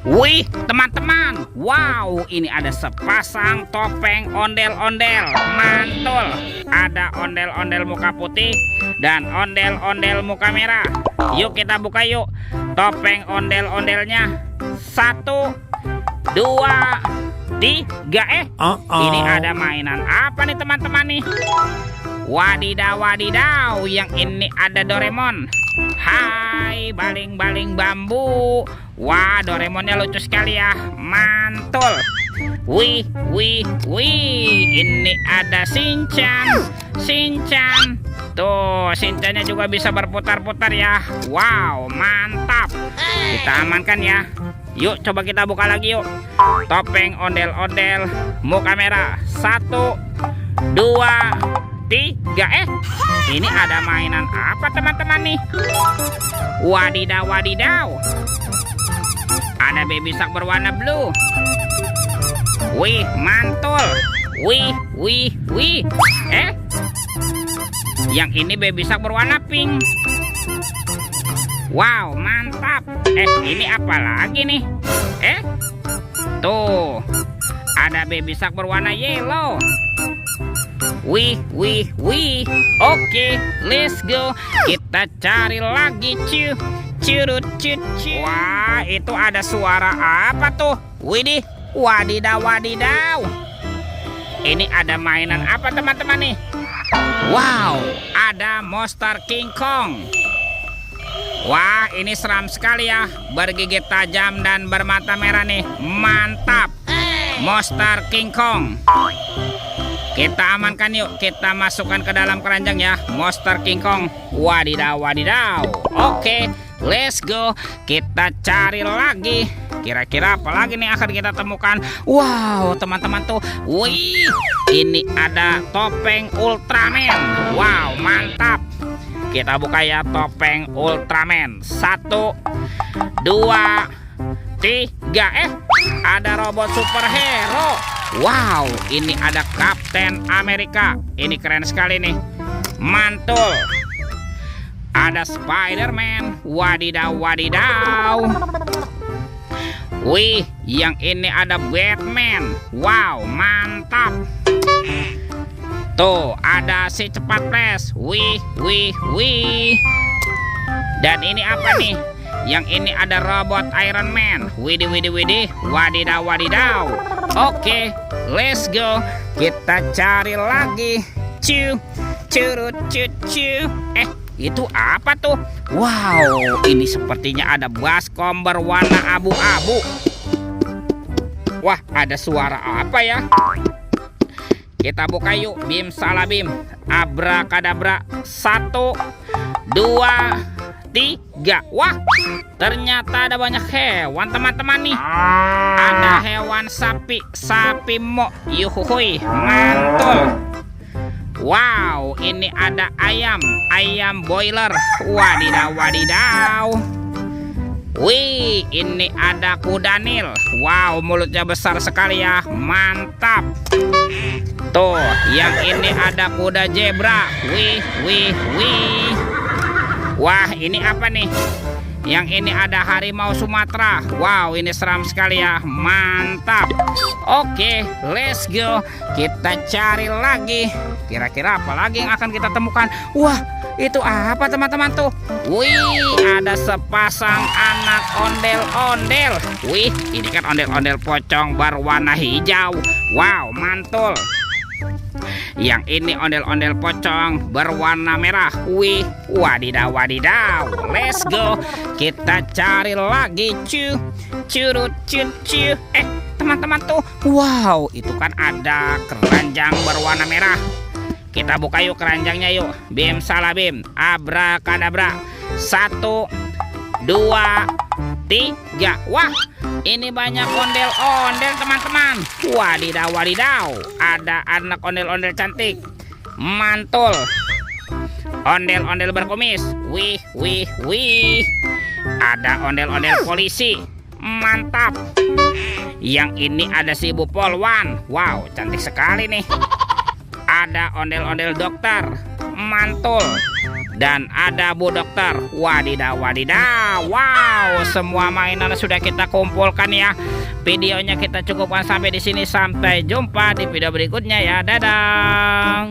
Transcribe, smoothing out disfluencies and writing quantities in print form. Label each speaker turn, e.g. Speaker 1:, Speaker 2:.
Speaker 1: Wih, teman-teman. Wow, ini ada sepasang topeng ondel-ondel. Mantul. Ada ondel-ondel muka putih dan ondel-ondel muka merah. Yuk kita buka yuk. Topeng ondel-ondelnya. 1, 2, 3. Ini ada mainan apa nih teman-teman nih? Wadidaw, wadidaw. Yang ini ada Doraemon. Hai, baling-baling bambu. Wah, Doraemonnya lucu sekali ya. Mantul. Wih, wih, wih. Ini ada Shinchan. Shinchan. Tuh, Shinchannya juga bisa berputar-putar ya. Wow, mantap. Kita amankan ya. Yuk, coba kita buka lagi yuk. Topeng ondel-ondel muka merah. 1, 2, 3. Ini ada mainan apa teman-teman nih? Wadidaw, wadidaw. Ada baby shark berwarna blue. Wih, mantul. Wih, wih, wih. Yang ini baby shark berwarna pink. Wow, mantap. Ini apa lagi nih? Tuh, ada baby shark berwarna yellow. Wih, wih, wih. Oke, let's go. Kita cari lagi cu. Curut cucu. Wah, itu ada suara apa tuh? Widih, wadidaw, wadidaw. Ini ada mainan apa teman-teman nih? Wow, ada monster King Kong. Wah, ini seram sekali ya. Bergigit tajam dan bermata merah nih. Mantap. Monster King Kong. Kita amankan yuk. Kita masukkan ke dalam keranjang ya. Monster King Kong. Wadidaw, wadidaw. Oke, let's go. Kita cari lagi. Kira-kira apa lagi nih akan kita temukan? Wow, teman-teman tuh. Wih, ini ada topeng Ultraman. Wow, mantap. Kita buka ya topeng Ultraman. 1, 2, 3. Ada robot superhero. Wow, ini ada Kapten Amerika. Ini keren sekali nih. Mantul. Ada Spider-Man. Wadidaw, wadidaw. Wih, yang ini ada Batman. Wow, mantap. Tuh, ada si cepat flash. Wih, wih, wih. Dan ini apa nih? Yang ini ada robot Iron Man. Widih, widih, widih. Wadidaw, wadidaw. Oke, let's go. Kita cari lagi. Cu, curut, cucu. Itu apa tuh? Wow, ini sepertinya ada baskom berwarna abu-abu. Wah, ada suara apa ya? Kita buka yuk. Bim salabim. Abrakadabra. 1, 2, 3. Wah, ternyata ada banyak hewan teman-teman nih. Ada hewan sapi. Sapi mo. Yuhuhui, mantul. Wow, ini ada ayam. Ayam boiler. Wadidaw, wadidaw. Wih, ini ada kuda nil. Wow, mulutnya besar sekali ya. Mantap. Tuh, yang ini ada kuda zebra. Wih, wih, wih. Wah, ini apa nih? Yang ini ada harimau Sumatera. Wow, ini seram sekali ya. Mantap. Oke, let's go. Kita cari lagi. Kira-kira apa lagi yang akan kita temukan? Wah, itu apa teman-teman tuh? Wih, ada sepasang anak ondel-ondel. Wih, ini kan ondel-ondel pocong berwarna hijau. Wow, mantul. Yang ini ondel-ondel pocong berwarna merah. Wih, wadidaw, wadidaw. Let's go. Kita cari lagi cu. Curut cucu. Teman-teman tuh. Wow, itu kan ada keranjang berwarna merah. Kita buka yuk keranjangnya yuk. Bim salabim. Abrakadabra. 1, 2, 3. Wah, ini banyak ondel-ondel teman-teman. Wadidaw, wadidaw. Ada anak ondel-ondel cantik. Mantul. Ondel-ondel berkumis. Wih, wih, wih. Ada ondel-ondel polisi. Mantap. Yang ini ada si ibu polwan. Wow, cantik sekali nih. Ada ondel-ondel dokter. Mantul. dan ada Bu Dokter. Wadidaw, wadidaw. Wow, semua mainan sudah kita kumpulkan ya. Videonya kita cukupkan sampai di sini. Sampai jumpa di video berikutnya ya. Dadah.